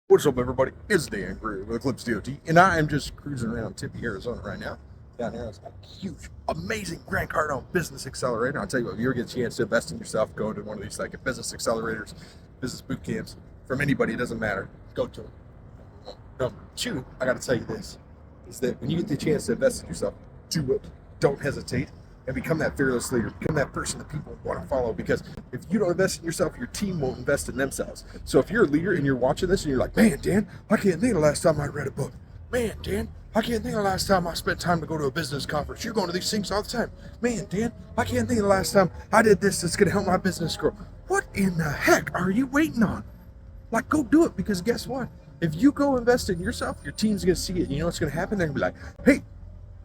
What's up, everybody? It's Dan Greer with Eclipse DOT, and I am just cruising around Tempe, Arizona right now. Down here, it's a huge, amazing Grant Cardone Business Accelerator. I'll tell you what, if you ever get a chance to invest in yourself, go to one of these like business accelerators, business boot camps, from anybody, it doesn't matter. Go to them. Number two, I got to tell you this, is that when you get the chance to invest in yourself, do it. Don't hesitate. And become that fearless leader. Become that person that people want to follow. Because if you don't invest in yourself, your team won't invest in themselves. So if you're a leader and you're watching this and you're like, man, Dan, I can't think of the last time I read a book. Man, Dan, I can't think of the last time I spent time to go to a business conference. You're going to these things all the time. Man, Dan, I can't think of the last time I did this that's going to help my business grow. What in the heck are you waiting on? Like, go do it, because guess what? If you go invest in yourself, your team's going to see it. And you know what's going to happen? They're going to be like, hey,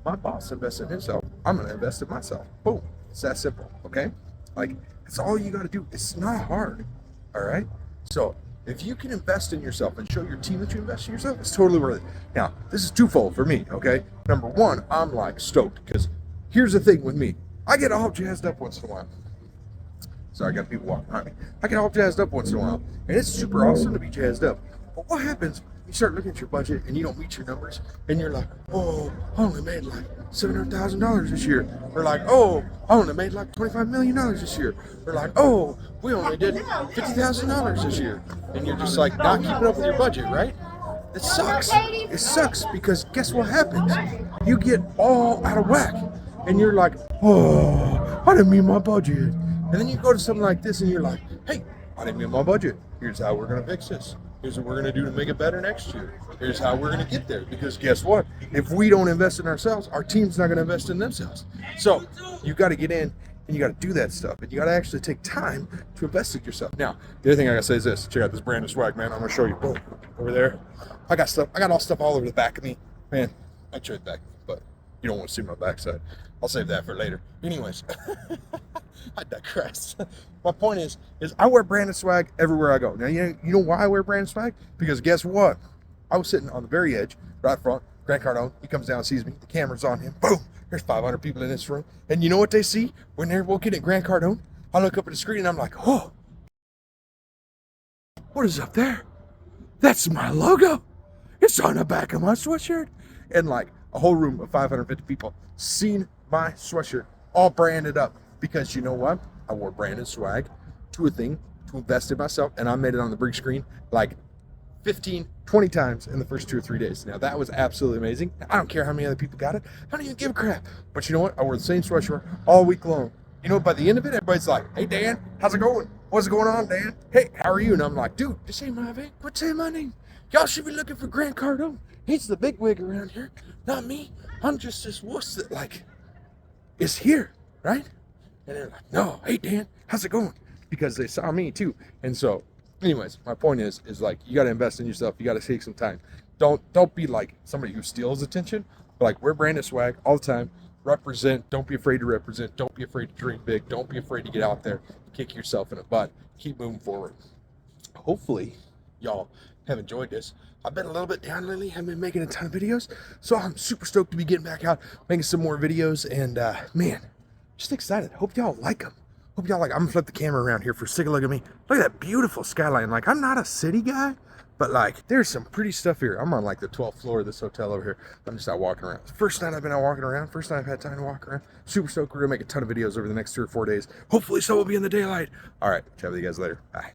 my boss invested in himself. I'm going to invest in myself. Boom. It's that simple. Okay. Like, that's all you got to do. It's not hard. All right. So if you can invest in yourself and show your team that you invest in yourself, it's totally worth it. Now, this is twofold for me. Okay. Number one, I'm like stoked, because here's the thing with me. I get all jazzed up once in a while. Sorry, I got people walking behind me. I get all jazzed up once in a while. And it's super awesome to be jazzed up. But what happens? You start looking at your budget and you don't meet your numbers, and you're like, oh, I only made like $700,000 this year. Or like, oh, I only made like $25 million this year. Or like, oh, we only did $50,000 this year. And you're just like not keeping up with your budget, right? It sucks. It sucks, because guess what happens? You get all out of whack, and you're like, oh, I didn't meet my budget. And then you go to something like this and you're like, hey, I didn't meet my budget. Here's how we're going to fix this. Here's what we're going to do to make it better next year. Here's how we're going to get there. Because guess what? If we don't invest in ourselves, our team's not going to invest in themselves. So you got to get in and you got to do that stuff. And you got to actually take time to invest in yourself. Now, the other thing I got to say is this. Check out this brand new swag, man. I'm going to show you. Boom. Over there. I got stuff. I got all stuff all over the back of me. Man, I show it back, but you don't want to see my backside. I'll save that for later. Anyways. I digress. My point is I wear branded swag everywhere I go. Now, you know why I wear branded swag? Because guess what? I was sitting on the very edge, right front, Grant Cardone. He comes down, sees me. The camera's on him. Boom. There's 500 people in this room. And you know what they see when they're looking at Grant Cardone? I look up at the screen and I'm like, oh, what is up there? That's my logo. It's on the back of my sweatshirt. And like a whole room of 550 people seen my sweatshirt all branded up. Because you know what? I wore branded swag to a thing to invest in myself, and I made it on the big screen like 15, 20 times in the first 2 or 3 days. Now, that was absolutely amazing. I don't care how many other people got it. I don't even give a crap. But you know what? I wore the same sweatshirt all week long. You know, by the end of it, everybody's like, hey, Dan, how's it going? What's going on, Dan? Hey, how are you? And I'm like, dude, this ain't my name. Quit saying my name. Y'all should be looking for Grant Cardone. He's the big wig around here, not me. I'm just this wuss that, like, is here, right? And they're like, no, hey, Dan, how's it going? Because they saw me too. And so, anyways, my point is like, you got to invest in yourself. You got to take some time. Don't be like somebody who steals attention, but like, wear branded swag all the time. Represent. Don't be afraid to represent. Don't be afraid to dream big. Don't be afraid to get out there, kick yourself in the butt. Keep moving forward. Hopefully, y'all have enjoyed this. I've been a little bit down lately. Haven't been making a ton of videos. So I'm super stoked to be getting back out, making some more videos. And man, just excited. Hope y'all like them. Hope y'all like. I'm gonna flip the camera around here for a second. Look at me. Look at that beautiful skyline. Like, I'm not a city guy, but like, there's some pretty stuff here. I'm on like the 12th floor of this hotel over here. I'm just out walking around. First night I've been out walking around. First time I've had time to walk around. Super stoked. We're gonna make a ton of videos over the next 3 or 4 days. Hopefully, some will be in the daylight. All right. Chat with you guys later. Bye.